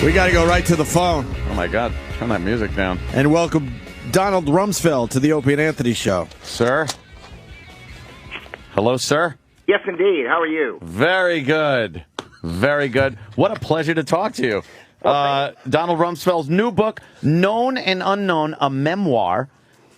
We got to go right to the phone Oh, my God. Turn that music down. and welcome Donald Rumsfeld to the Opie and Anthony Show. Sir? Hello, sir? Yes, indeed. How are you? Very good. Very good. What a pleasure to talk to you. Donald Rumsfeld's new book, Known and Unknown, a memoir.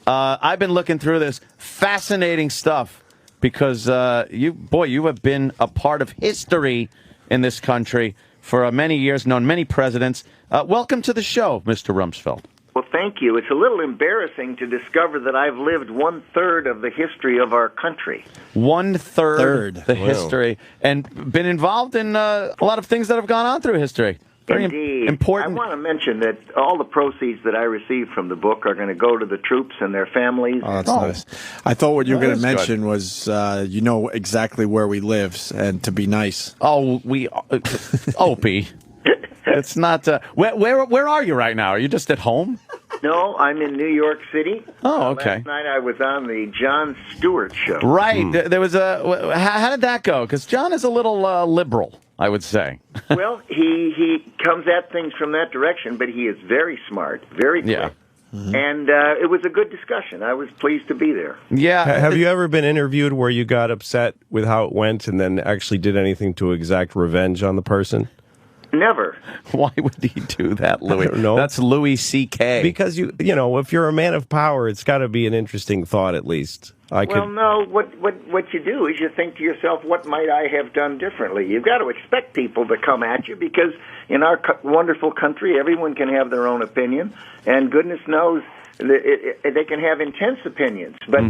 I've been looking through this. Fascinating stuff because you have been a part of history in this country for many years, known many presidents. Welcome to the show, Mr. Rumsfeld. Well, thank you. It's a little embarrassing to discover that I've lived 1/3 of the history of our country. 1/3 the history, and been involved in a lot of things that have gone on through history. Very Indeed. important. I want to mention that all the proceeds that I received from the book are going to go to the troops and their families. Oh, that's nice. I thought what you were That going to is mention was you know exactly where we live, and to be nice. Oh, Opie. It's not. Where are you right now? Are you just at home? No, I'm in New York City. Oh, okay. Last night I was on the Jon Stewart show. Right. There was a. How did that go? Because John is a little liberal, I would say. Well, he comes at things from that direction, but he is very smart, very quick. Yeah. And it was a good discussion. I was pleased to be there. Yeah. Have you ever been interviewed where you got upset with how it went and then actually did anything to exact revenge on the person? Never. Why would he do that, Louis? I don't know. That's Louis C.K. Because you know, if you're a man of power, it's got to be an interesting thought at least. No. What you do is you think to yourself, what might I have done differently? You've got to expect people to come at you because in our wonderful country, everyone can have their own opinion, and goodness knows they can have intense opinions. But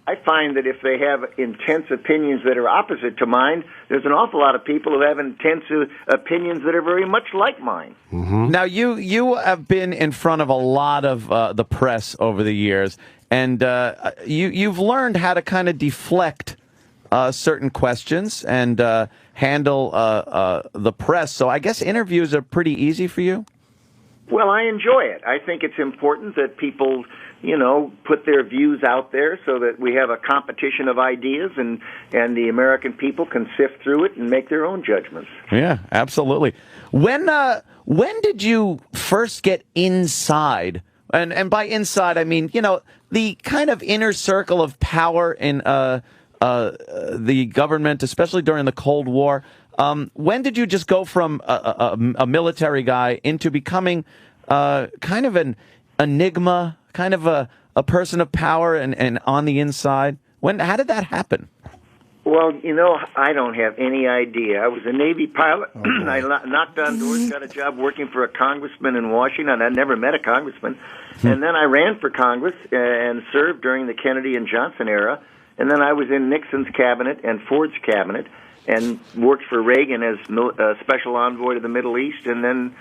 I find that if they have intense opinions that are opposite to mine, there's an awful lot of people who have intense opinions that are very much like mine. Now, you have been in front of a lot of the press over the years, and you've learned how to kind of deflect certain questions and handle the press. So I guess interviews are pretty easy for you? Well, I enjoy it. I think it's important that people, put their views out there so that we have a competition of ideas and the American people can sift through it and make their own judgments. Yeah, absolutely. When did you first get inside? And by inside, I mean, the kind of inner circle of power in the government, especially during the Cold War. When did you just go from a military guy into becoming kind of an enigma, kind of a person of power and on the inside? How did that happen? Well, I don't have any idea. I was a Navy pilot. I knocked on doors, got a job working for a congressman in Washington. I'd never met a congressman. And then I ran for Congress and served during the Kennedy and Johnson era. And then I was in Nixon's cabinet and Ford's cabinet and worked for Reagan as special envoy to the Middle East, and then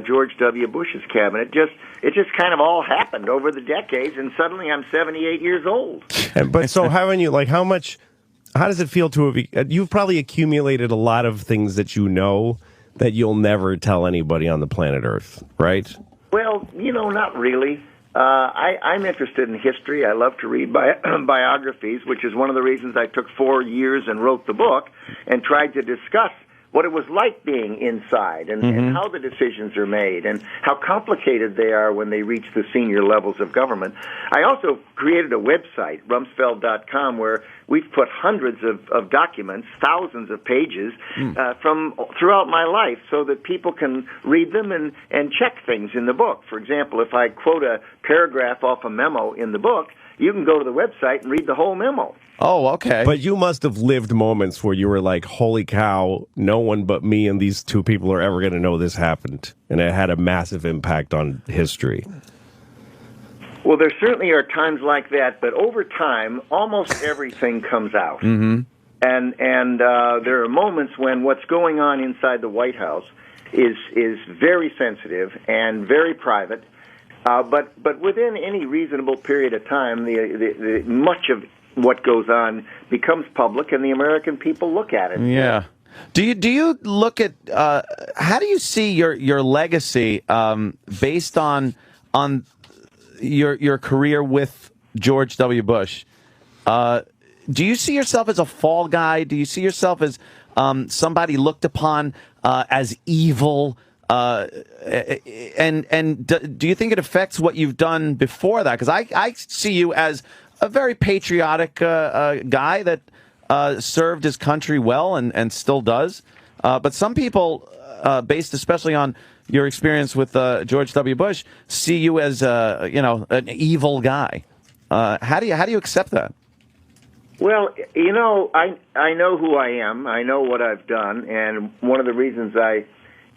George W. Bush's cabinet. It just kind of all happened over the decades, and suddenly I'm 78 years old. But so haven't you, how does it feel to have, you've probably accumulated a lot of things that you know that you'll never tell anybody on the planet Earth, right? Well, not really. I'm interested in history. I love to read biographies, which is one of the reasons I took 4 years and wrote the book and tried to discuss what it was like being inside and how the decisions are made and how complicated they are when they reach the senior levels of government. I also created a website, Rumsfeld.com, where we've put hundreds of documents, thousands of pages from throughout my life so that people can read them and check things in the book. For example, if I quote a paragraph off a memo in the book, you can go to the website and read the whole memo. Oh, okay. But you must have lived moments where you were like, holy cow, no one but me and these two people are ever going to know this happened. And it had a massive impact on history. Well, there certainly are times like that, but over time, almost everything comes out. And there are moments when what's going on inside the White House is very sensitive and very private. But within any reasonable period of time, the much of what goes on becomes public, and the American people look at it. Yeah. Do you look at how do you see your legacy based on your career with George W. Bush? Do you see yourself as a fall guy? Do you see yourself as somebody looked upon as evil? Do you think it affects what you've done before that? Because I see you as a very patriotic guy that served his country well and still does. But some people, based especially on your experience with George W. Bush, see you as an evil guy. How do you accept that? Well, I know who I am. I know what I've done, and one of the reasons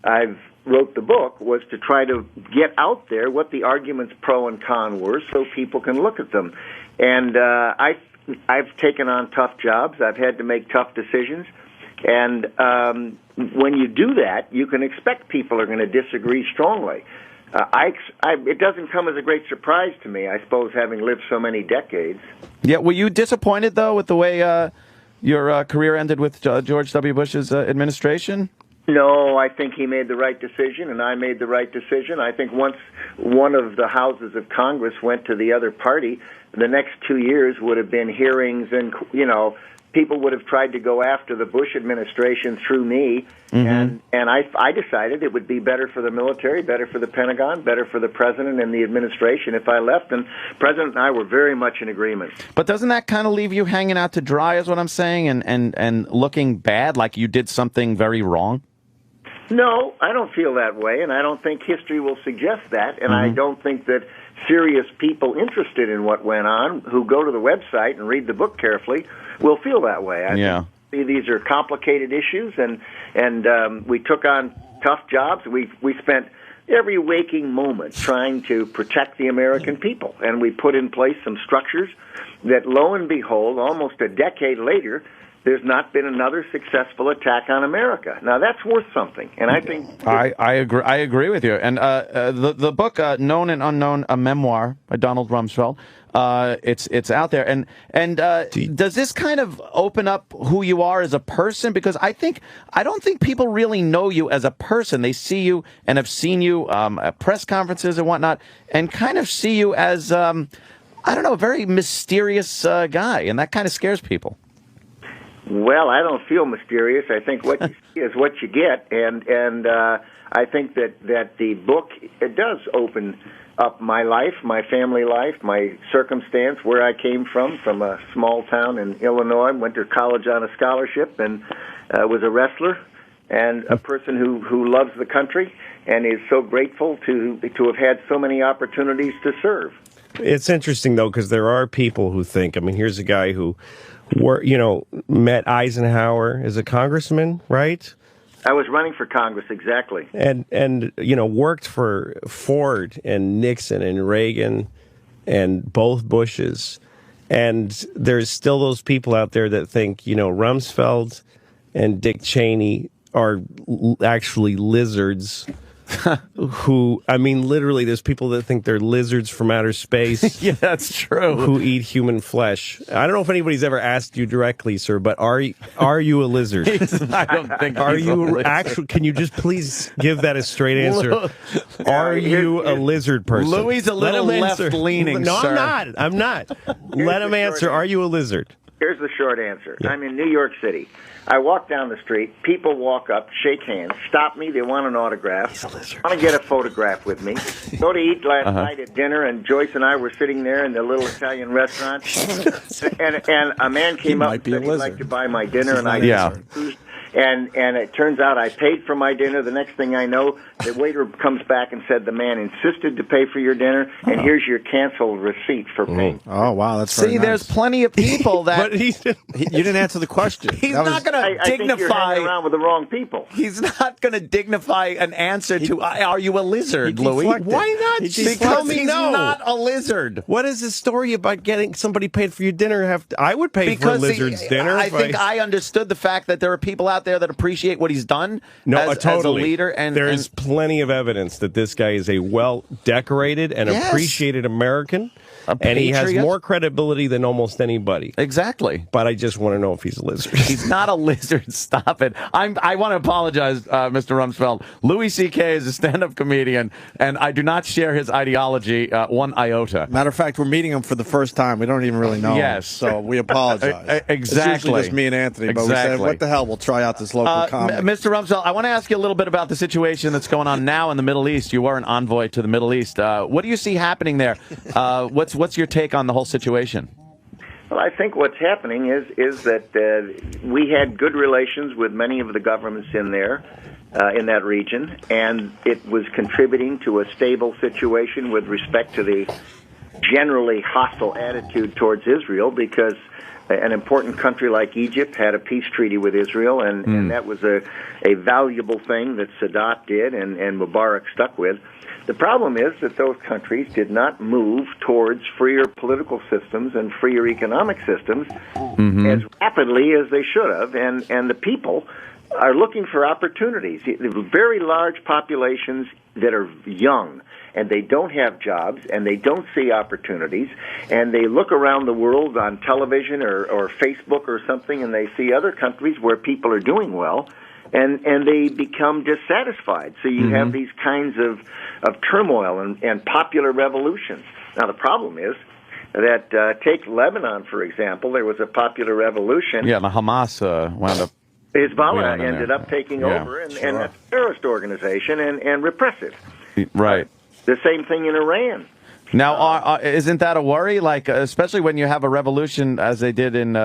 I've wrote the book was to try to get out there what the arguments pro and con were, so people can look at them. And I've taken on tough jobs. I've had to make tough decisions, and when you do that, you can expect people are going to disagree strongly. It doesn't come as a great surprise to me, I suppose, having lived so many decades. Yeah, were you disappointed, though, with the way your career ended with George W. Bush's administration? No, I think he made the right decision, and I made the right decision. I think once one of the houses of Congress went to the other party, the next 2 years would have been hearings, and, people would have tried to go after the Bush administration through me, and I decided it would be better for the military, better for the Pentagon, better for the president and the administration if I left, and the president and I were very much in agreement. But doesn't that kind of leave you hanging out to dry, is what I'm saying, and looking bad, like you did something very wrong? No, I don't feel that way, and I don't think history will suggest that, and I don't think that serious people interested in what went on, who go to the website and read the book carefully, will feel that way. I think these are complicated issues, and we took on tough jobs. We spent every waking moment trying to protect the American people, and we put in place some structures that, lo and behold, almost a decade later, there's not been another successful attack on America. Now, that's worth something, and I think... I agree with you. And the book, Known and Unknown, a memoir by Donald Rumsfeld, it's out there. And does this kind of open up who you are as a person? Because I don't think people really know you as a person. They see you and have seen you at press conferences and whatnot, and kind of see you as, a very mysterious guy, and that kind of scares people. Well, I don't feel mysterious. I think what you see is what you get, and I think that the book, it does open up my life, my family life, my circumstance, where I came from a small town in Illinois, went to college on a scholarship, and was a wrestler and a person who loves the country and is so grateful to have had so many opportunities to serve. It's interesting, though, because there are people who think, here's a guy who met Eisenhower as a congressman, right? I was running for Congress, exactly. And worked for Ford and Nixon and Reagan and both Bushes. And there's still those people out there that think, Rumsfeld and Dick Cheney are actually lizards. Who, literally, there's people that think they're lizards from outer space. Yeah, that's true. Who eat human flesh. I don't know if anybody's ever asked you directly, sir, but are you a lizard? I don't think. Are you actually? Can you just please give that a straight answer? Are you a lizard person? Louis a little left-leaning. No, sir. I'm not. Let him answer. Are you a lizard? Here's the short answer. Yeah. I'm in New York City. I walk down the street. People walk up, shake hands, stop me. They want an autograph. He's a lizard. Want to get a photograph with me. Go to eat last night at dinner, and Joyce and I were sitting there in the little Italian restaurant. and a man came up and said he'd like to buy my dinner, and I refused. And it turns out I paid for my dinner. The next thing I know, the waiter comes back and said the man insisted to pay for your dinner, and here's your canceled receipt for paying. Oh, wow, that's very nice. There's plenty of people that... But you didn't answer the question. He's not going to dignify... I think you're hanging around with the wrong people. He's not going to dignify an answer to, are you a lizard, Louis? Why not? Because he's not a lizard. What is the story about getting somebody paid for your dinner? I would pay for a lizard's dinner. I think I understood the fact that there are people out there that appreciate what he's done as a leader. And there's plenty of evidence that this guy is a well-decorated and appreciated American. And he has more credibility than almost anybody. Exactly. But I just want to know if he's a lizard. He's not a lizard. Stop it. I want to apologize, Mr. Rumsfeld. Louis C.K. is a stand-up comedian, and I do not share his ideology one iota. Matter of fact, we're meeting him for the first time. We don't even really know him. Yes. So we apologize. Exactly. It's usually just me and Anthony. But we said, what the hell, we'll try out about this local comic. Mr. Rumsfeld, I want to ask you a little bit about the situation that's going on now in the Middle East. You are an envoy to the Middle East. What do you see happening there? What's your take on the whole situation? Well, I think what's happening is that we had good relations with many of the governments in there, in that region, and it was contributing to a stable situation with respect to the generally hostile attitude towards Israel, because an important country like Egypt had a peace treaty with Israel, and that was a valuable thing that Sadat did and Mubarak stuck with. The problem is that those countries did not move towards freer political systems and freer economic systems as rapidly as they should have, and the people are looking for opportunities. Very large populations that are young, and they don't have jobs, and they don't see opportunities, and they look around the world on television or Facebook or something, and they see other countries where people are doing well, and they become dissatisfied. So you have these kinds of turmoil and popular revolutions. Now, the problem is that, take Lebanon, for example, there was a popular revolution. Yeah, the Hamas wound up. Hezbollah ended up taking over, and that's a terrorist organization and repressive. Right. The same thing in Iran. Now, isn't that a worry? Like, especially when you have a revolution, as they did in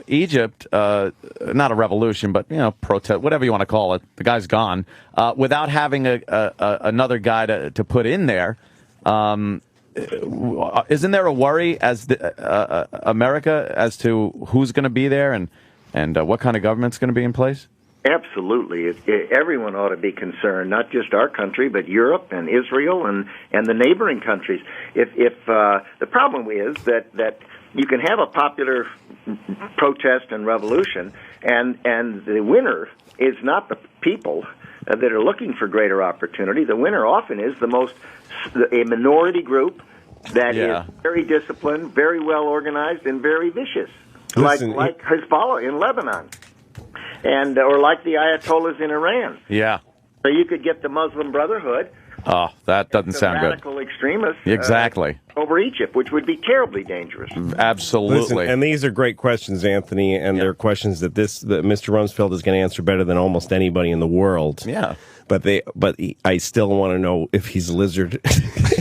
Egypt, not a revolution, but protest, whatever you want to call it. The guy's gone without having another guy to put in there. Isn't there a worry as America as to who's going to be there and what kind of government's going to be in place? Absolutely. Everyone ought to be concerned, not just our country, but Europe and Israel and the neighboring countries. If the problem is that you can have a popular protest and revolution, and the winner is not the people that are looking for greater opportunity. The winner often is a minority group that is very disciplined, very well organized, and very vicious, like Hezbollah in Lebanon. Or like the Ayatollahs in Iran. Yeah. So you could get the Muslim Brotherhood. Oh, that doesn't sound good. Radical extremists. Exactly. Over Egypt, which would be terribly dangerous. Absolutely. Listen, and these are great questions, Anthony, and they're questions that Mr. Rumsfeld is going to answer better than almost anybody in the world. Yeah. But I still want to know if he's a lizard.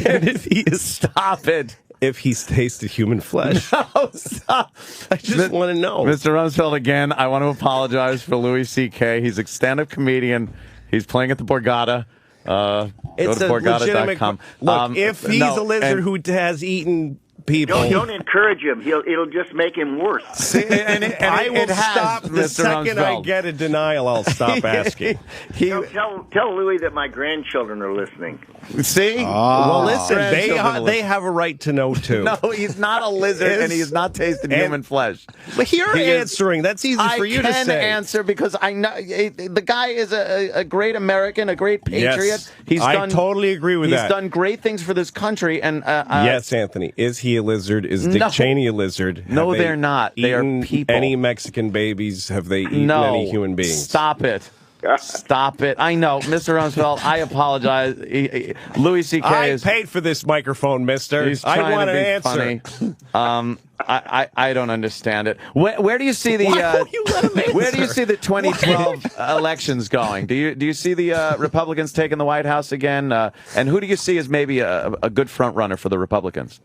And if he is. Stop it. If he's tasted human flesh. No, stop. I just want to know. Mr. Rumsfeld, again, I want to apologize for Louis C.K. He's a stand-up comedian. He's playing at the Borgata. It's go to Borgata.com. Look, if he's a lizard who has eaten people. Don't encourage him. It'll just make him worse. See, I will stop the second I get a denial. I'll stop asking. Tell Louis that my grandchildren are listening. See? Well, listen, they have a right to know too. No, he's not a lizard, and he has not tasted human flesh. But you're answering. That's easy for you to say. I can answer because I know the guy is a great American, a great patriot. Yes, I totally agree with that. He's done great things for this country. And yes, Anthony, is he a lizard? Is Dick Cheney a lizard? No, they're not. They are people. Any Mexican babies? Have they eaten any human beings? Stop it. Stop it. I know, Mr. Rumsfeld, I apologize. Louis C.K. I paid for this microphone, mister. I want an answer. Funny. I don't understand it. Where do you see the where do you see the 2012 elections going? Do you see the Republicans taking the White House again? And who do you see as maybe a good front runner for the Republicans?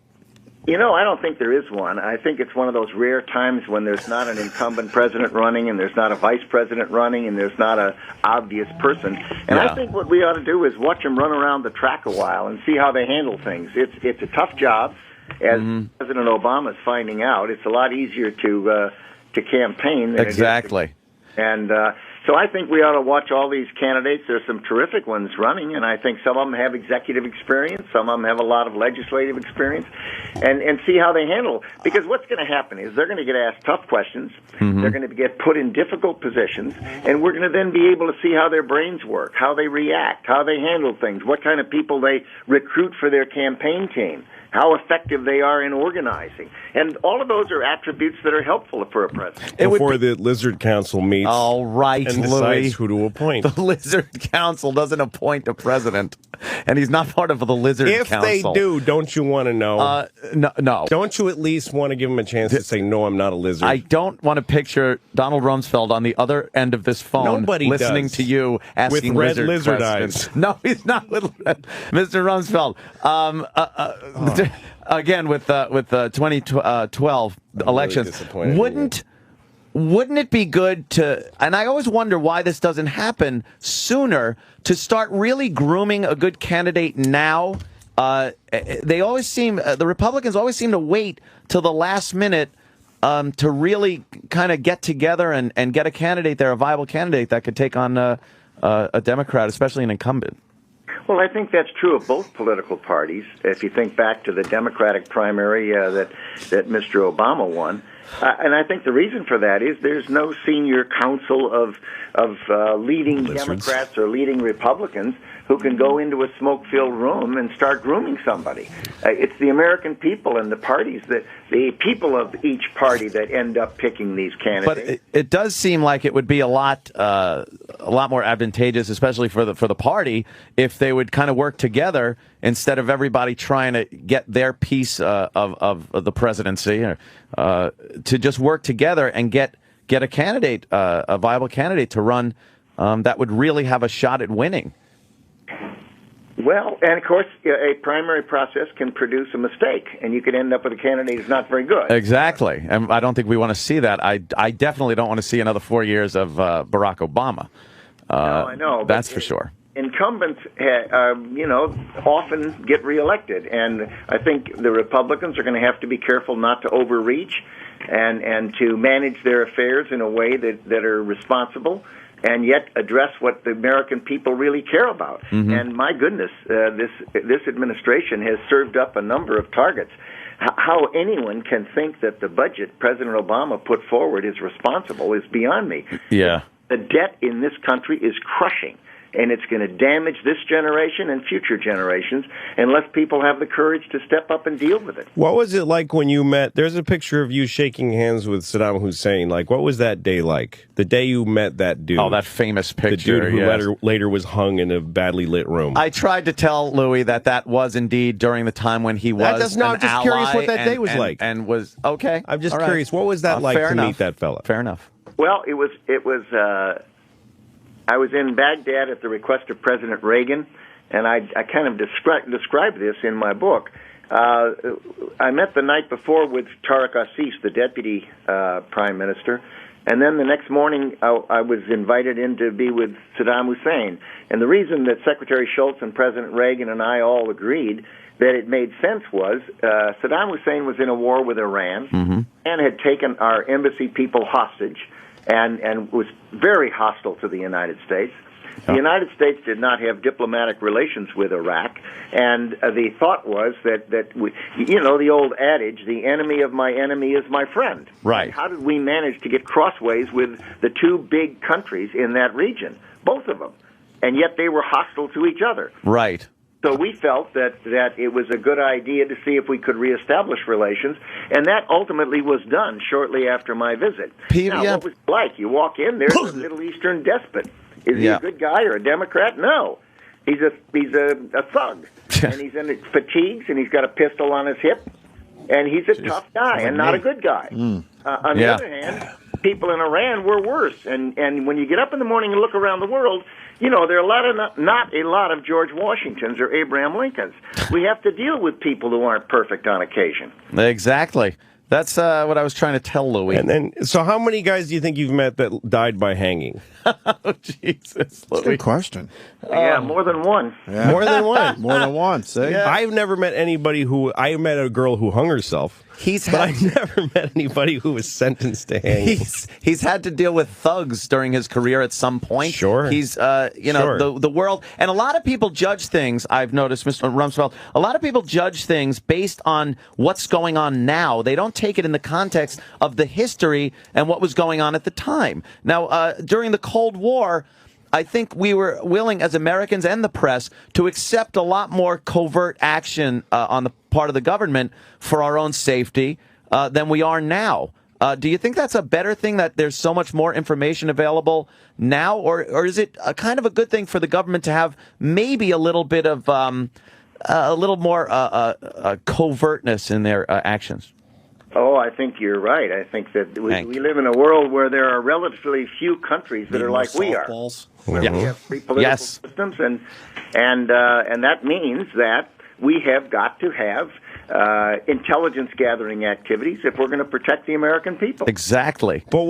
I don't think there is one. I think it's one of those rare times when there's not an incumbent president running and there's not a vice president running and there's not an obvious person. And I think what we ought to do is watch them run around the track a while and see how they handle things. It's a tough job, as President Obama is finding out. It's a lot easier to campaign than exactly. It is and so I think we ought to watch all these candidates. There's some terrific ones running, and I think some of them have executive experience. Some of them have a lot of legislative experience, and see how they handle. Because what's going to happen is they're going to get asked tough questions. They're going to get put in difficult positions, and we're going to then be able to see how their brains work, how they react, how they handle things, what kind of people they recruit for their campaign team, how effective they are in organizing. And all of those are attributes that are helpful for a president. Before the Lizard Council meets all right, and decides who to appoint. The Lizard Council doesn't appoint a president. and he's not part of the Lizard If Council. they do, don't you want to know? No. Don't you at least want to give him a chance to say, no, I'm not a lizard? I don't want to picture Donald Rumsfeld on the other end of this phone Nobody listening does. to you asking With red lizard eyes. No, he's not with Mr. Rumsfeld. Again, with 2012 elections, wouldn't it be good to, and I always wonder why this doesn't happen sooner, to start really grooming a good candidate now? They always seem, the Republicans always seem to wait till the last minute to really kind of get together and get a candidate there, a viable candidate that could take on a Democrat, especially an incumbent. Well, I think that's true of both political parties. If you think back to the Democratic primary that Mr. Obama won, and I think the reason for that is there's no senior council of leading Democrats or leading Republicans who can go into a smoke-filled room and start grooming somebody. It's the American people and the parties, the people of each party that end up picking these candidates. But it does seem like it would be a lot more advantageous, especially for the party, if they would kind of work together instead of everybody trying to get their piece of the presidency, to just work together and get a candidate, a viable candidate to run that would really have a shot at winning. Well, and of course, a primary process can produce a mistake, and you could end up with a candidate who's not very good. Exactly, and I don't think we want to see that. I definitely don't want to see another 4 years of Barack Obama. No, I know. That's for sure. Incumbents, often get reelected, and I think the Republicans are going to have to be careful not to overreach and to manage their affairs in a way that are responsible, and yet address what the American people really care about. Mm-hmm. And my goodness, this administration has served up a number of targets. How anyone can think that the budget President Obama put forward is responsible is beyond me. Yeah. The debt in this country is crushing, and it's going to damage this generation and future generations unless people have the courage to step up and deal with it. What was it like when you met? There's a picture of you shaking hands with Saddam Hussein. Like, what was that day like? The day you met that dude. Oh, that famous picture. The dude who later was hung in a badly lit room. I tried to tell Louis that was indeed during the time when he was I'm just curious what that day was like. And was, okay. I'm just curious. What was that like to meet that fella? Fair enough. Well, it was. I was in Baghdad at the request of President Reagan, and I kind of describe this in my book. I met the night before with Tariq Assis, the deputy prime minister, and then the next morning I was invited in to be with Saddam Hussein. And the reason that Secretary Shultz and President Reagan and I all agreed that it made sense was Saddam Hussein was in a war with Iran and had taken our embassy people hostage, and was very hostile to the United States. The United States did not have diplomatic relations with Iraq, and the thought was that we, the old adage, the enemy of my enemy is my friend. Right. How did we manage to get crossways with the two big countries in that region, both of them, and yet they were hostile to each other? Right. So we felt that it was a good idea to see if we could reestablish relations, and that ultimately was done shortly after my visit. Now, what was it like? You walk in, there's a Middle Eastern despot. Is he a good guy or a Democrat? No. He's a thug, and he's in fatigues, and he's got a pistol on his hip, and he's a tough guy and not a good guy. On the other hand, people in Iran were worse, and when you get up in the morning and look around the world, there are not a lot of George Washingtons or Abraham Lincolns. We have to deal with people who aren't perfect on occasion. Exactly. That's what I was trying to tell Louis. And so how many guys do you think you've met that died by hanging? Oh, Jesus. That's a good question. Yeah, more than one. Yeah. More than one. More than one, see? Yeah. I've never met anybody I met a girl who hung herself. But I've never met anybody who was sentenced to hanging. He's had to deal with thugs during his career at some point. Sure. He's, the world. And a lot of people judge things, I've noticed, Mr. Rumsfeld, a lot of people judge things based on what's going on now. They don't take it in the context of the history and what was going on at the time. Now, during the Cold War, I think we were willing, as Americans and the press, to accept a lot more covert action on the part of the government for our own safety than we are now. Do you think that's a better thing that there's so much more information available now, or is it a kind of a good thing for the government to have maybe a little bit of a little more covertness in their actions? Oh, I think you're right. I think that we live in a world where there are relatively few countries that are like we are. We have free political systems, and that means that we have got to have intelligence gathering activities if we're going to protect the American people. Exactly. But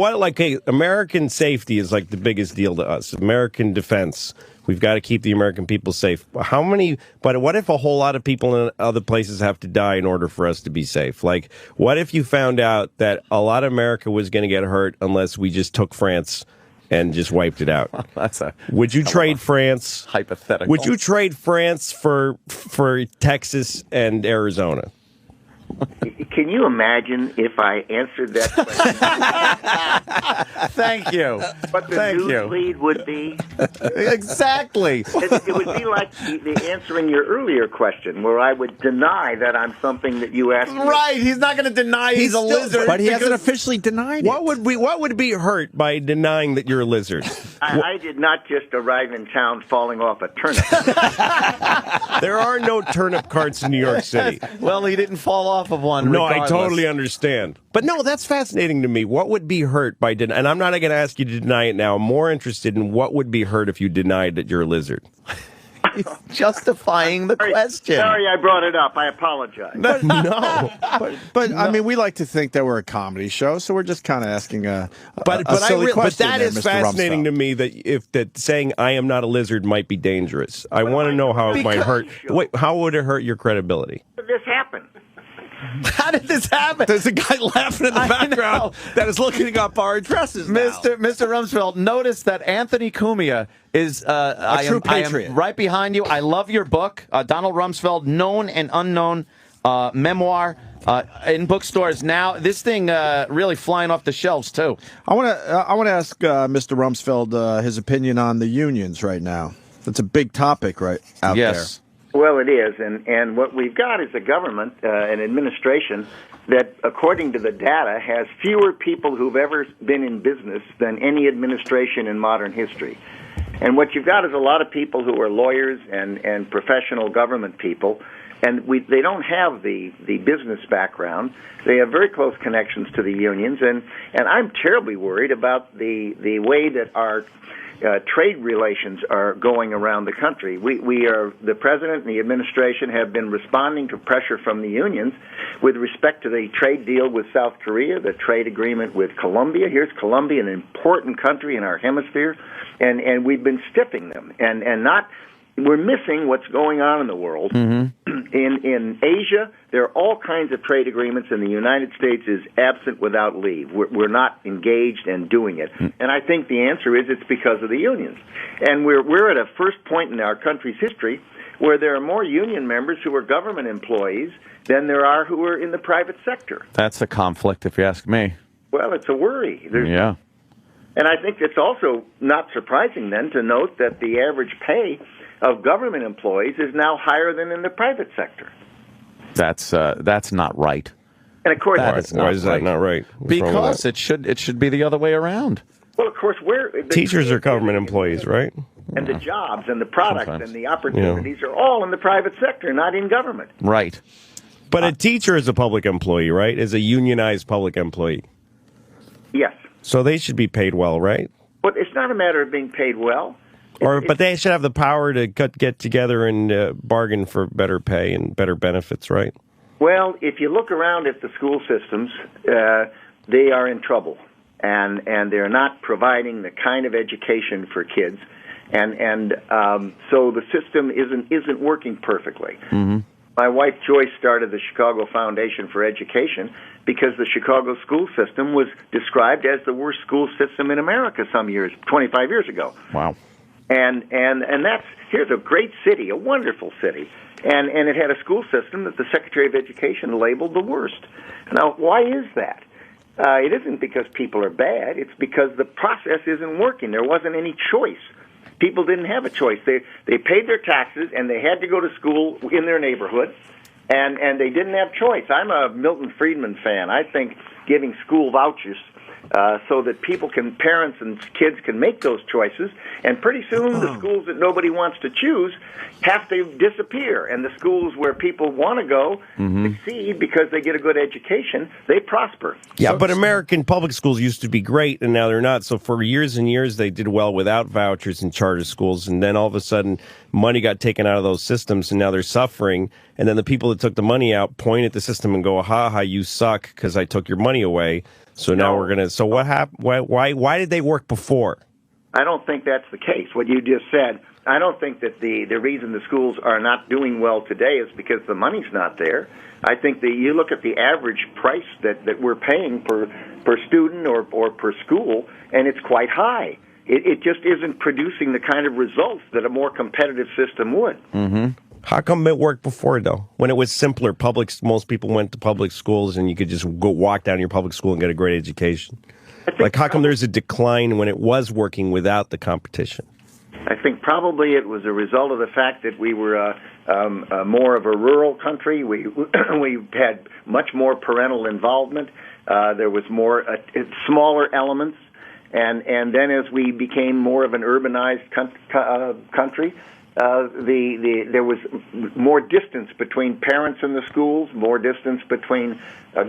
American safety is like the biggest deal to us. American defense. We've got to keep the American people safe. But what if a whole lot of people in other places have to die in order for us to be safe? Like, what if you found out that a lot of America was going to get hurt unless we just took France and just wiped it out? Would you trade France? Hypothetical. Would you trade France for Texas and Arizona? Can you imagine if I answered that question? Thank you. What the news lead would be? Exactly. It would be like the answering your earlier question, where I would deny that I'm something that you asked me. Right. He's not going to deny he's a lizard. But he hasn't officially denied it. What would be hurt by denying that you're a lizard? I did not just arrive in town falling off a turnip. There are no turnip carts in New York City. Well, he didn't fall off of one. No, regardless. I totally understand. But no, that's fascinating to me. What would be hurt by denying? And I'm not going to ask you to deny it now. I'm more interested in what would be hurt if you denied that you're a lizard. He's justifying the question. Sorry, I brought it up. I apologize. No. But I mean, we like to think that we're a comedy show, so we're just kind of asking a silly question. But that there, is Mr. fascinating Rumsfeld. to me that saying I am not a lizard might be dangerous. I want to know how it might hurt. Wait, how would it hurt your credibility? This happened. How did this happen? There's a guy laughing in the background that is looking up our addresses now. Mr. Rumsfeld, notice that Anthony Cumia is a true patriot. I am right behind you. I love your book, Donald Rumsfeld, Known and Unknown Memoir, in bookstores now. This thing really flying off the shelves too. I want to ask Mr. Rumsfeld his opinion on the unions right now. That's a big topic right out there. Well, it is, and what we've got is a government, an administration, that, according to the data, has fewer people who've ever been in business than any administration in modern history. And what you've got is a lot of people who are lawyers and professional government people, and they don't have the business background. They have very close connections to the unions, and I'm terribly worried about the way that our trade relations are going around the country. The president and the administration have been responding to pressure from the unions with respect to the trade deal with South Korea, the trade agreement with Colombia. Here's Colombia, an important country in our hemisphere, and we've been stiffing them we're missing what's going on in the world. Mm-hmm. In Asia, there are all kinds of trade agreements, and the United States is absent without leave. We're not engaged and doing it. Mm-hmm. And I think the answer is it's because of the unions. And we're at a first point in our country's history where there are more union members who are government employees than there are who are in the private sector. That's a conflict, if you ask me. Well, it's a worry. Yeah. And I think it's also not surprising, then, to note that the average pay of government employees is now higher than in the private sector. That's not right. And of course, why is that not right? Because it should be the other way around. Well, of course, teachers are government employees, right? And the jobs and the products and the opportunities are all in the private sector, not in government. Right. But a teacher is a public employee, right? Is a unionized public employee. Yes. So they should be paid well, right? But it's not a matter of being paid well. But they should have the power to get together and bargain for better pay and better benefits, right? Well, if you look around at the school systems, they are in trouble, and they're not providing the kind of education for kids, and so the system isn't working perfectly. Mm-hmm. My wife Joyce started the Chicago Foundation for Education because the Chicago school system was described as the worst school system in America 25 years ago. Wow. And here's a great city, a wonderful city, and it had a school system that the Secretary of Education labeled the worst. Now, why is that? It isn't because people are bad. It's because the process isn't working. There wasn't any choice. People didn't have a choice. They paid their taxes, and they had to go to school in their neighborhood, and they didn't have choice. I'm a Milton Friedman fan. I think giving school vouchers so that parents and kids can make those choices, and pretty soon the schools that nobody wants to choose have to disappear, and the schools where people want to go succeed because they get a good education, they prosper. Yeah, but American public schools used to be great, and now they're not. So for years and years, they did well without vouchers in charter schools, and then all of a sudden, money got taken out of those systems, and now they're suffering. And then the people that took the money out point at the system and go, "Ha ha, you suck because I took your money away." So now we're gonna. So what happened? Why did they work before? I don't think that's the case. What you just said. I don't think that the reason the schools are not doing well today is because the money's not there. I think that you look at the average price that we're paying per student or per school, and it's quite high. It just isn't producing the kind of results that a more competitive system would. Mm-hmm. How come it worked before, though? When it was simpler, most people went to public schools, and you could just go walk down your public school and get a great education. Like, how come there's a decline when it was working without the competition? I think probably it was a result of the fact that we were more of a rural country. We had much more parental involvement. There was more smaller elements, and then as we became more of an urbanized country, there was more distance between parents and the schools, more distance between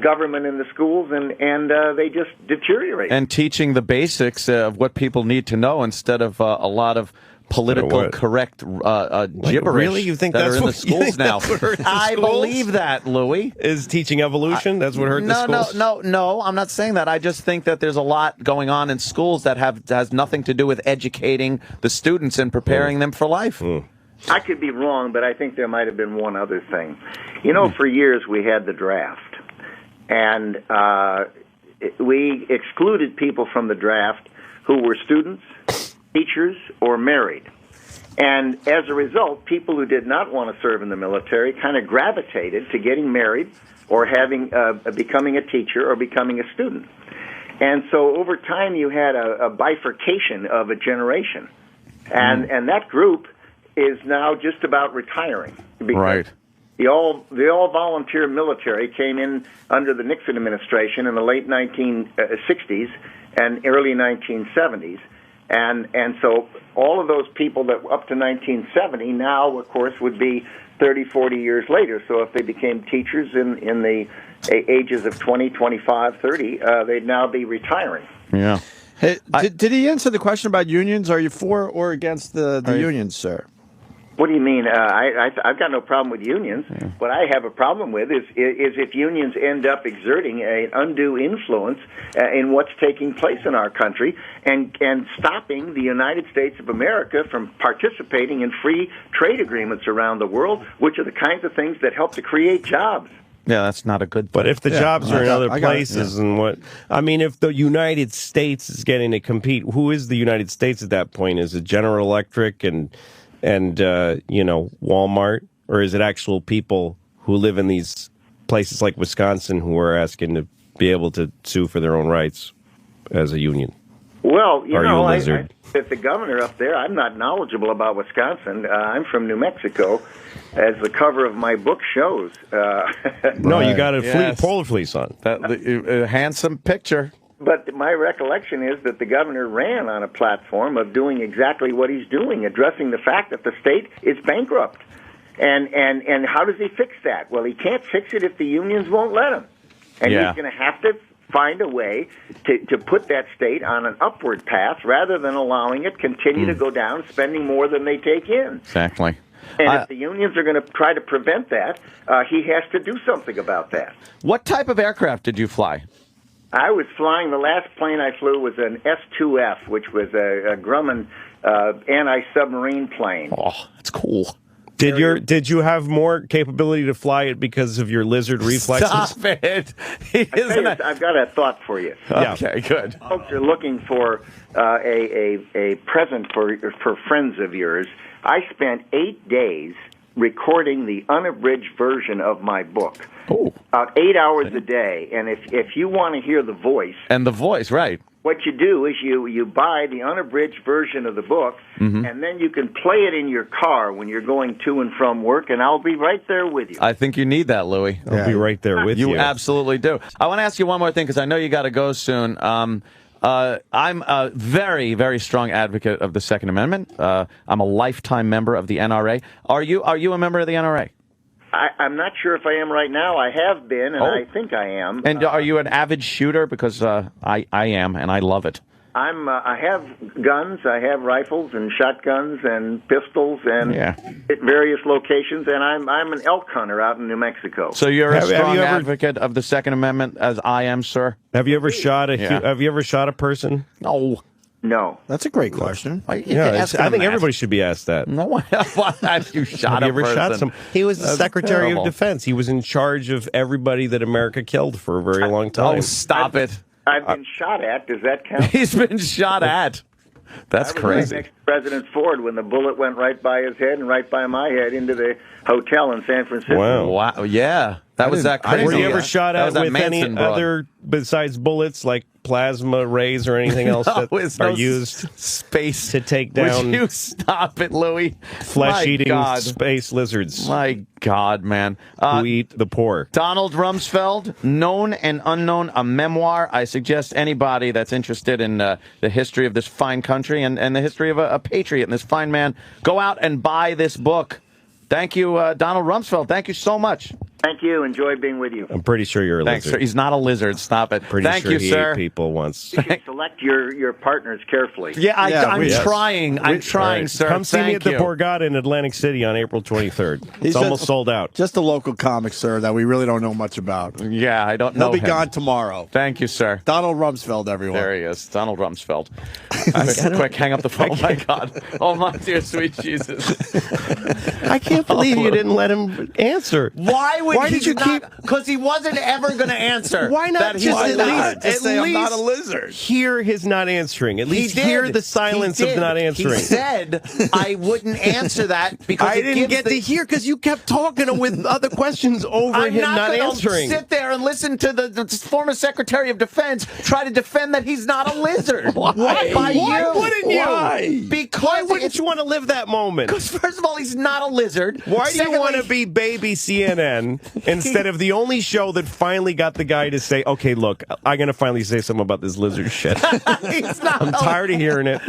government and the schools, and they just deteriorate. And teaching the basics of what people need to know instead of a lot of political correct gibberish. Really? You think that's in the what schools now? I schools? Believe that, Louis. Is teaching evolution? That's what hurt the schools? No. I'm not saying that. I just think that there's a lot going on in schools that has nothing to do with educating the students and preparing them for life. I could be wrong, but I think there might have been one other thing. You know, for years we had the draft, and we excluded people from the draft who were students, teachers, or married. And as a result, people who did not want to serve in the military kind of gravitated to getting married or becoming a teacher or becoming a student. And so over time you had a bifurcation of a generation. And that group is now just about retiring. Right. The all-volunteer military came in under the Nixon administration in the late 1960s and early 1970s. And so all of those people that up to 1970 now, of course, would be 30, 40 years later. So if they became teachers in the ages of 20, 25, 30, they'd now be retiring. Yeah. Hey, did he answer the question about unions? Are you for or against the unions, sir? What do you mean? I've got no problem with unions. Yeah. What I have a problem with is if unions end up exerting an undue influence in what's taking place in our country and stopping the United States of America from participating in free trade agreements around the world, which are the kinds of things that help to create jobs. Yeah, that's not a good thing. But if the jobs are in other places and if the United States is getting to compete, who is the United States at that point? Is it General Electric and Walmart, or is it actual people who live in these places like Wisconsin who are asking to be able to sue for their own rights as a union? Well, that the governor up there, I'm not knowledgeable about Wisconsin. I'm from New Mexico, as the cover of my book shows. No, you got a polar fleece on. A handsome picture. But my recollection is that the governor ran on a platform of doing exactly what he's doing, addressing the fact that the state is bankrupt. And how does he fix that? Well, he can't fix it if the unions won't let him. And he's going to have to find a way to put that state on an upward path rather than allowing it continue to go down, spending more than they take in. Exactly. And if the unions are going to try to prevent that, he has to do something about that. What type of aircraft did you fly? I was flying, the last plane I flew was an S-2F, which was a Grumman anti-submarine plane. Oh, that's cool. Did you have more capability to fly it because of your lizard reflexes? Stop it. I've got a thought for you. Okay, good. Folks are looking for a present for friends of yours. I spent 8 days recording the unabridged version of my book. Oh. About 8 hours a day. And if you want to hear the voice... And the voice, right. what you do is you buy the unabridged version of the book, and then you can play it in your car when you're going to and from work, and I'll be right there with you. I think you need that, Louis. I'll be right there with you. You absolutely do. I want to ask you one more thing because I know you got to go soon. I'm a very, very strong advocate of the Second Amendment. I'm a lifetime member of the NRA. Are you a member of the NRA? I'm not sure if I am right now. I have been, and I think I am. And are you an avid shooter? Because I am, and I love it. I have guns. I have rifles and shotguns and pistols and at various locations, and I'm an elk hunter out in New Mexico. So you're a strong advocate of the Second Amendment, as I am, sir? Have you ever shot a person? No. No. That's a great question. I think everybody should be asked that. No, why have you shot Have you ever shot some? He was the Secretary terrible. of Defense. He was in charge of everybody that America killed for a very long time. Oh, stop it. I've been shot at. Does that count? He's been shot at. That's crazy. Right next to President Ford when the bullet went right by his head and right by my head into the hotel in San Francisco. Wow. Yeah. That was that crazy. Were you ever shot at with any other, besides bullets, like plasma rays or anything else that are used space to take down? Would you stop it, Louis? Flesh-eating space lizards. My God, man. Who eat the poor. Donald Rumsfeld, Known and Unknown, a memoir. I suggest anybody that's interested in the history of this fine country and the history of a patriot and this fine man, go out and buy this book. Thank you, Donald Rumsfeld. Thank you so much. Thank you. Enjoy being with you. I'm pretty sure you're a Thanks, lizard. sir. He's not a lizard. Stop it. Thank you, he sir. Ate people once. You should select your partners carefully. Yeah, I'm trying. I'm trying, sir. Come see me at the you. Borgata in Atlantic City on April 23rd. It's almost sold out. Just a local comic, sir, that we really don't know much about. Yeah, I don't know He'll be him. gone tomorrow. Thank you, sir. Donald Rumsfeld, everyone. There he is. Donald Rumsfeld. Quick, hang up the phone. Oh, my God. Oh, my dear sweet Jesus. I can't believe you didn't let him answer. Why did you not? Because he wasn't ever going to answer. Why not that just Just say I'm not a lizard. Hear his not answering. At least hear the silence of not answering. He said I wouldn't answer that because I didn't get to hear because you kept talking with other questions over him not answering. Sit there and listen to the former Secretary of Defense try to defend that he's not a lizard. Why wouldn't you? Why? Because why wouldn't you want to live that moment? Because first of all, he's not a lizard. Why do you want to be baby CNN instead of the only show that finally got the guy to say, okay, look, I'm going to finally say something about this lizard shit. I'm tired of hearing it.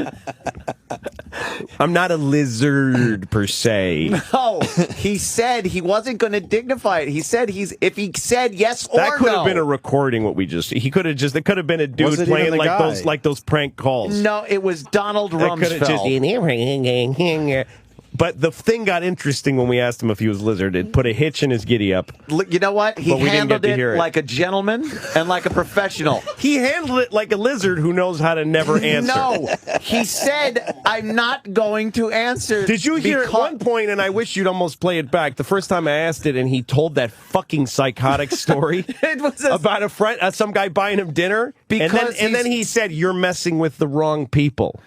I'm not a lizard per se. No, he said he wasn't going to dignify it. He said if he said yes or no. That could have been a recording. What we just it could have been a dude playing like those prank calls. No, it was Donald Rumsfeld. But the thing got interesting when we asked him if he was lizard. It put a hitch in his giddy up. You know what? He handled it like a gentleman and like a professional. He handled it like a lizard who knows how to never answer. No, he said, I'm not going to answer. Did you hear at one point, and I wish you'd almost play it back, the first time I asked it, and he told that fucking psychotic story it was about a friend, some guy buying him dinner, and then he said, you're messing with the wrong people.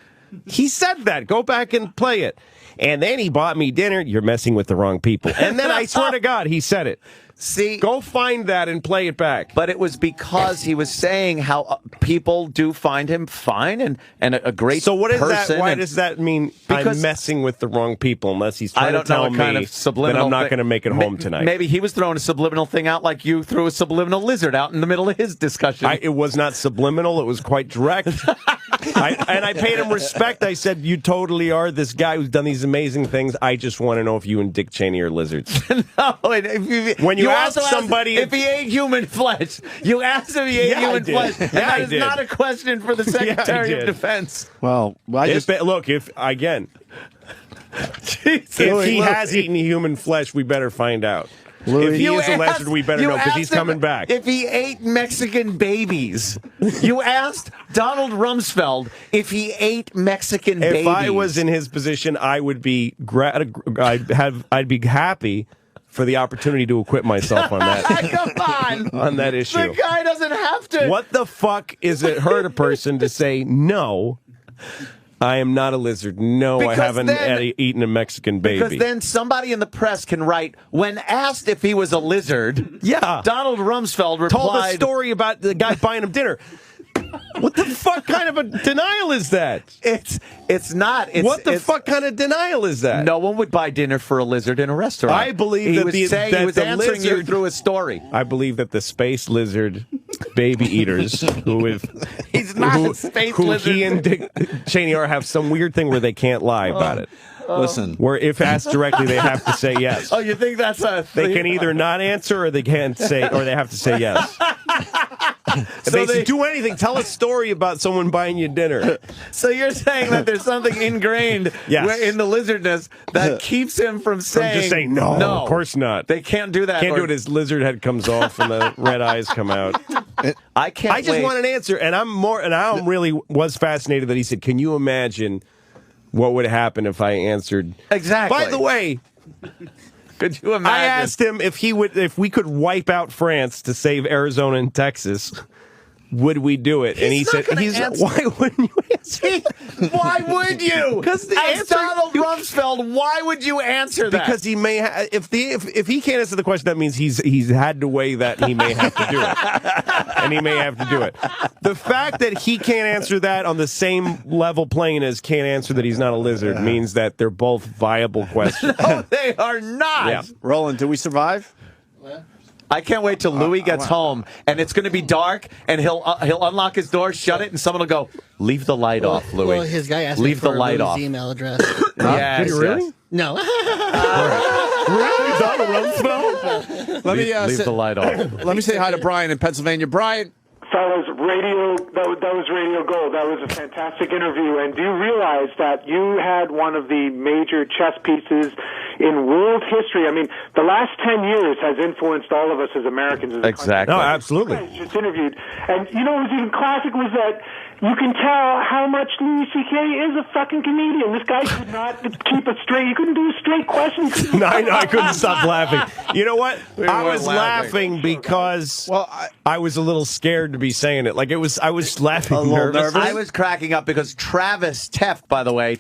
He said that. Go back and play it. And then he bought me dinner. You're messing with the wrong people. And then I swear to God, he said it. See, go find that and play it back. But it was because he was saying how people do find him fine and a great person. So what is that? Why does that mean I'm messing with the wrong people? Unless he's trying to tell me that I'm not going to make it home tonight. Maybe he was throwing a subliminal thing out like you threw a subliminal lizard out in the middle of his discussion. It was not subliminal. It was quite direct. I paid him respect. I said, you totally are this guy who's done these amazing things. I just want to know if you and Dick Cheney are lizards. No, when you ask somebody if he ate human flesh, you asked if he ate human flesh, and that is not a question for the Secretary of Defense. Well, look, if he has eaten human flesh, we better find out. Louis, if he is a lizard, we better know because he's coming back. If he ate Mexican babies, you asked Donald Rumsfeld if he ate Mexican babies. If I was in his position, I would be I'd be happy for the opportunity to acquit myself on that. Come on, on that issue. The guy doesn't have to. What the fuck is it hurt a person to say no? I am not a lizard. No, I haven't eaten a Mexican baby. Because then somebody in the press can write, when asked if he was a lizard, yeah, Donald Rumsfeld replied... Told a story about the guy buying him dinner. What the fuck kind of a denial is that? It's not. What the fuck kind of denial is that? No one would buy dinner for a lizard in a restaurant. I believe he was answering you through a story. I believe that the space lizard baby eaters He's not a space lizard. He and Dick Cheney have some weird thing where they can't lie about it. Listen, Where if asked directly, they have to say yes. Oh, you think that's a thing? They can either not answer or they can't say, or they have to say yes. If they say, do anything. Tell a story about someone buying you dinner. So you're saying that there's something ingrained in the lizardness that keeps him from saying, just saying no, of course not. They can't do that. Can't do it. His lizard head comes off and the red eyes come out. I can't. I just want an answer, and I really was fascinated that he said, "Can you imagine what would happen if I answered?" Exactly. By the way, could you imagine? I asked him if we could wipe out France to save Arizona and Texas. Would we do it? And he said, "Why wouldn't you answer?" Why would you? Because the As answer, Donald Rumsfeld, why would you answer that? Because he may if he can't answer the question, that means he's had to weigh that, and he may have to do it, and he may have to do it. The fact that he can't answer that on the same level plane as can't answer that he's not a lizard means that they're both viable questions. No, they are not. Yeah. Roland, do we survive? I can't wait till Louis gets home, and it's going to be dark, and he'll unlock his door, shut it, and someone will go, "Leave the light off, Louis." Well, his guy asked Leave me the for light Louis' off. email address. Yes, Did you really? yes. No. Really? Donald Rumsfeld? Leave the light off. Let me say hi to Brian in Pennsylvania. Brian. Fellas, that was Radio Gold. That was a fantastic interview. And do you realize that you had one of the major chess pieces in world history? I mean, the last 10 years has influenced all of us as Americans. As Exactly. No, absolutely. Just interviewed. And, you know, what was even classic was that you can tell how much Louis C.K. is a fucking comedian. This guy could not keep it straight. He couldn't do a straight question. No, I couldn't stop laughing. You know what? I were was laughing because I was a little scared to be saying it. Like I was laughing nervous. I was cracking up because Travis Teft, by the way,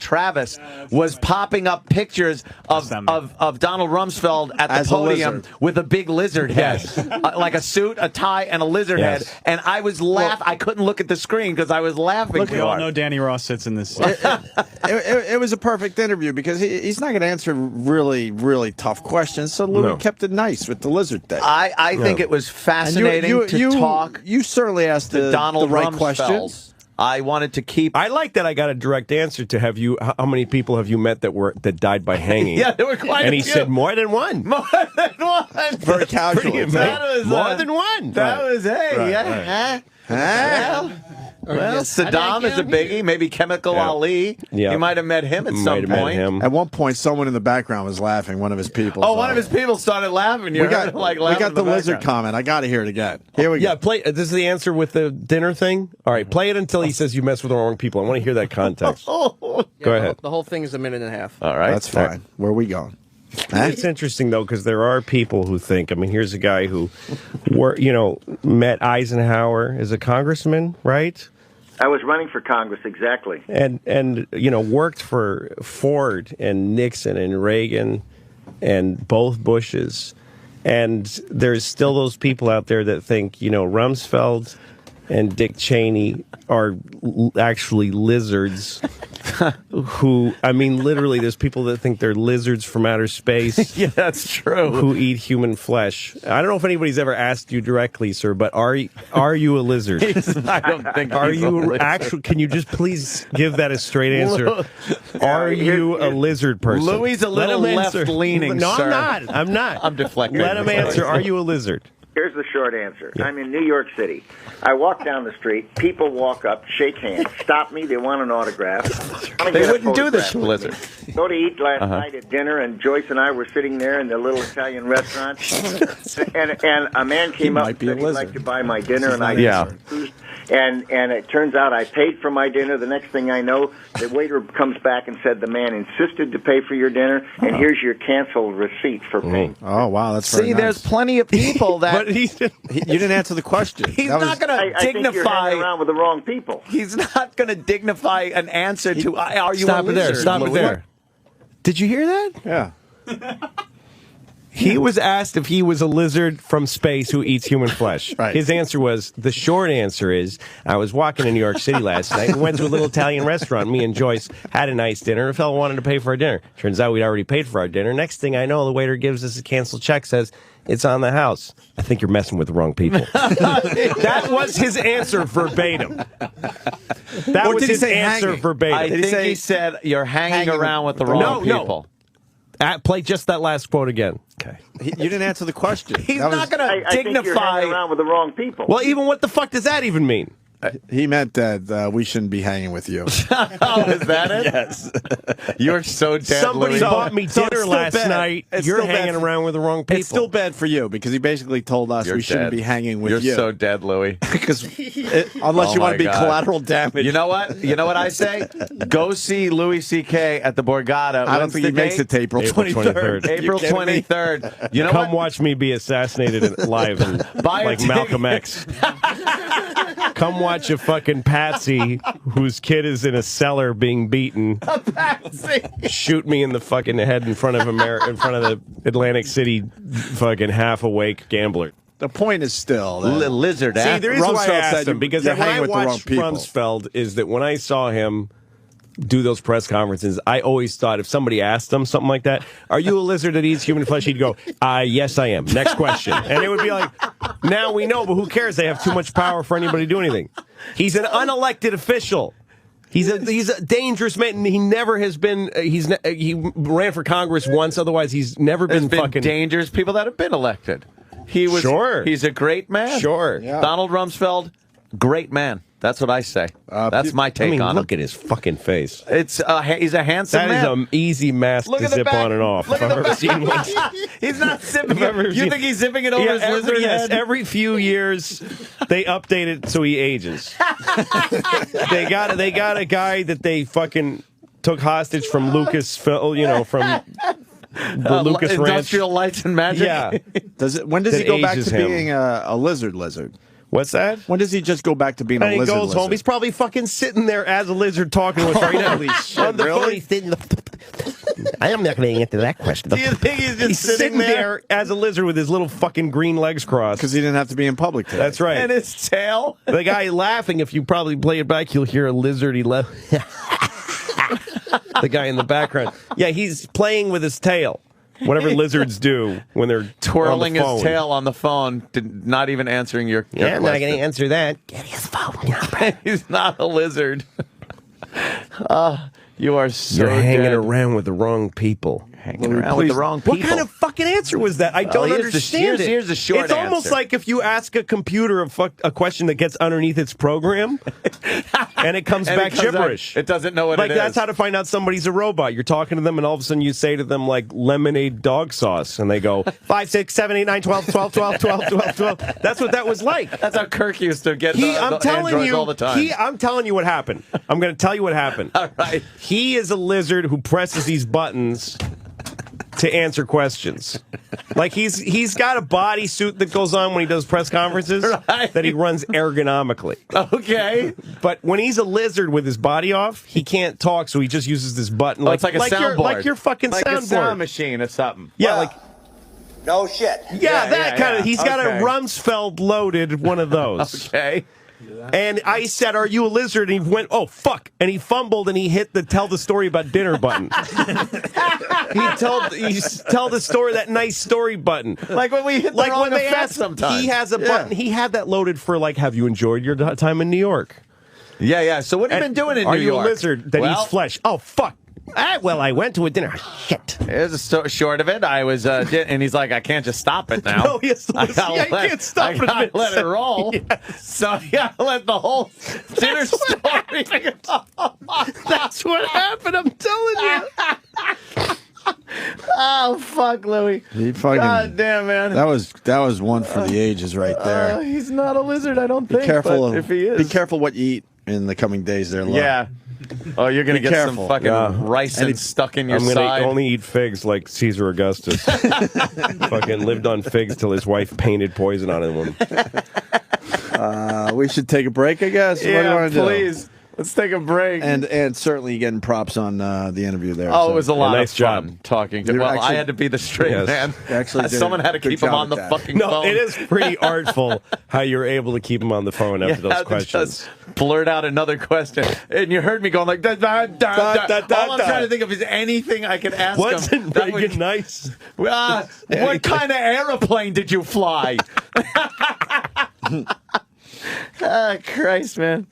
was popping up pictures of Donald Rumsfeld at the podium with a big lizard head, like a suit, a tie, and a lizard head. And I was laughing. I couldn't look at the screen because I was laughing. Look, we all know Danny Ross sits in this. It was a perfect interview because he's not going to answer really, really tough questions. So Louis kept it nice with the lizard thing. I think it was fascinating to talk. You certainly asked the right Rumsfeld. questions. I wanted to keep. I like that I got a direct answer to how many people have you met that died by hanging? Yeah, there were quite and a he few. said more than one. More than one. Very casual. More than one. That was Well, Saddam is a biggie. Maybe Chemical Ali. Yeah. You might have met him at some point. At one point, someone in the background was laughing. One of his people. Oh, one of his people started laughing. We got the lizard comment. I got to hear it again. Here we go. Yeah, play. This is the answer with the dinner thing. All right, play it until he says you mess with the wrong people. I want to hear that context. Go ahead. The whole thing is a minute and a half. All right, that's fine. Where are we going? It's interesting though because there are people who think. I mean, here's a guy who, met Eisenhower as a congressman, right? I was running for Congress, exactly. And worked for Ford and Nixon and Reagan and both Bushes. And there's still those people out there that think, Rumsfeld and Dick Cheney are actually lizards who, I mean, literally, there's people that think they're lizards from outer space. Yeah, that's true. Who eat human flesh. I don't know if anybody's ever asked you directly, sir, but are you a lizard? I don't think. Are you actually? Can you just please give that a straight answer? Are you a lizard person? Louis a little left-leaning, No, sir. I'm not. I'm deflecting. Let him answer. Are you a lizard? Here's the short answer. I'm in New York City. I walk down the street. People walk up, shake hands, stop me. They want an autograph. They wouldn't do this to a lizard. Go to eat last night at dinner, and Joyce and I were sitting there in the little Italian restaurant. and a man came up and said he'd like to buy my dinner, and I refused. And it turns out I paid for my dinner. The next thing I know, the waiter comes back and said the man insisted to pay for your dinner, and here's your canceled receipt for paying. Oh, wow, that's very See, nice. there's plenty of people that. But you didn't answer the question. He's not going to I think you're dignify. hanging around with the wrong people. He's not going to dignify an answer to. Are you Stop a it there. lizard, Stop it Louis? there. Did you hear that? Yeah. He was asked if he was a lizard from space who eats human flesh. Right. His answer was, the short answer is, I was walking in New York City last night. We went to a little Italian restaurant. Me and Joyce had a nice dinner. A fellow wanted to pay for our dinner. Turns out we'd already paid for our dinner. Next thing I know, the waiter gives us a canceled check, says, it's on the house. I think you're messing with the wrong people. That was his answer verbatim. That Or was did he his say answer hanging? verbatim. I think he said you're hanging around with the wrong people. Play just that last quote again. Okay. You didn't answer the question. He's not going to I think you're dignify. hanging around with the wrong people. Well, even what the fuck does that even mean? He meant that we shouldn't be hanging with you. Oh, is that it? Yes. You're so dead, Somebody Louis. bought me So it's dinner still last bad. night. It's You're still bad hanging for- around with the wrong people. It's still bad for you because he basically told us You're we shouldn't dead. be hanging with You're you. so dead, Louis. Because unless you want to be collateral damage. You know what? You know what I say? Go see Louis C.K. at the Borgata. I don't When's think he the makes date? it to April April 23rd. 23rd. April You kidding me? 23rd. You know Come what? watch me be assassinated live Buy a like ticket. Malcolm X. Come watch a fucking patsy whose kid is in a cellar being beaten. Shoot me in the fucking head in front of in front of the Atlantic City fucking half awake gambler. The point is still that Lizard. See, the reason why I Rumsfeld asked said him, because you're when I hanging with the wrong watched people. Rumsfeld, is that when I saw him do those press conferences, I always thought if somebody asked him something like that, are you a lizard that eats human flesh? He'd go, yes, I am. Next question. And it would be like, now we know, but who cares? They have too much power for anybody to do anything. He's an unelected official. He's a dangerous man. And he never has been. He ran for Congress once. Otherwise, he's never There's been been fucking dangerous people that have been elected. He was. Sure. He's a great man. Sure. Yeah. Donald Rumsfeld, great man. That's what I say. That's my take on look him. at his fucking face. It's he's a handsome That is man. an easy mask Look to at the zip back. on and off. Look If at I've the ever seen one. He's not zipping I've ever it. You seen- think he's zipping it over his lizard head? every few years they update it so he ages. they got a guy that they fucking took hostage from Lucasfilm, from the Lucas Ranch. Industrial Lights and Magic. Yeah. When does That he go back ages to him. being a lizard? What's that? When does he just go back to being And a he lizard? goes home. He's probably fucking sitting there as a lizard talking with right now. Holy shit, On the really? phone. I am not going to answer that question. Do you think he's just He's sitting there as a lizard with his little fucking green legs crossed. because he didn't have to be in public today. That's right. And his tail. The guy laughing, if you probably play it back, you'll hear a lizard. He left. The guy in the background. Yeah, he's playing with his tail. Whatever lizards do when they're Twirling on the phone. his tail on the phone, not even answering your Yeah, I'm not question. going to answer that. Get his phone. He's not a lizard. You are so You're hanging dead. around with the wrong people. Hanging around with the wrong people. What kind of fucking answer was that? I don't here's the- understand it. here's the short It's almost answer. like if you ask a computer a question that gets underneath its program, and it comes And back it comes out- gibberish. it doesn't know what like it is. that's how to find out somebody's a robot. You're talking to them, and all of a sudden you say to them like lemonade dog sauce, and they go 5, 6, 7, 8, 9, 12, 12, 12, 12, 12, 12. That's what that was like. That's how Kirk used to get I'm telling androids you, all the time. I'm telling you what happened. I'm going to tell you what happened. All right. He is a lizard who presses these buttons to answer questions. Like he's got a bodysuit that goes on when he does press conferences Right. that he runs ergonomically. Okay. But when he's a lizard with his body off, he can't talk, so he just uses this button. It's like a soundboard. Like your fucking like soundboard. a sound machine or something. Yeah, like No shit. yeah, that kind of. He's got Okay. a Rumsfeld loaded one of those. Okay. And I said, "Are you a lizard?" And he went, "Oh fuck!" And he fumbled and he hit the "tell the story about dinner" button. he tell the story, that nice story button. Like when we hit the Like wrong when they effect asked, sometimes. he has a button. He had that loaded for like, "Have you enjoyed your time in New York?" Yeah. So what have you And been doing in Are New you York? a lizard that Well, eats flesh? Oh fuck! Well, I went to a dinner. Shit. Here's a short of it. I was, and he's like, I can't just stop it now. No, he has to I listen. gotta Yeah, he can't stop I it gotta mid- let it roll. So you gotta let the whole dinner story. That's what happened. I'm telling you. Oh fuck, Louis! He fucking. God damn, man. That was one for the ages right there. He's not a lizard, I don't Be think. careful. but if he is, Be careful what you eat in the coming days. There, Lo. Yeah. Oh, you're gonna Be get some careful. fucking rice and stuck in your I'm gonna side. only eat figs like Caesar Augustus. Fucking lived on figs till his wife painted poison on him. We should take a break, I guess. What do you yeah, want to do? please. Let's take a break. And certainly getting props on the interview there. Oh, so. it was a lot nice of fun job. talking to. You Well, actually- I had to be the straight Yes. man. Actually did Someone a had to good keep him job on the at that. fucking No, phone. it is pretty artful how you're able to keep him on the phone after You those had to questions. just blurt out another question, and you heard me going like, da, da, da, da. Da, da, All I'm da. trying to think of is anything I could ask him. Wasn't that Reagan would- nice? What kind of airplane did you fly? Ah, Christ, man.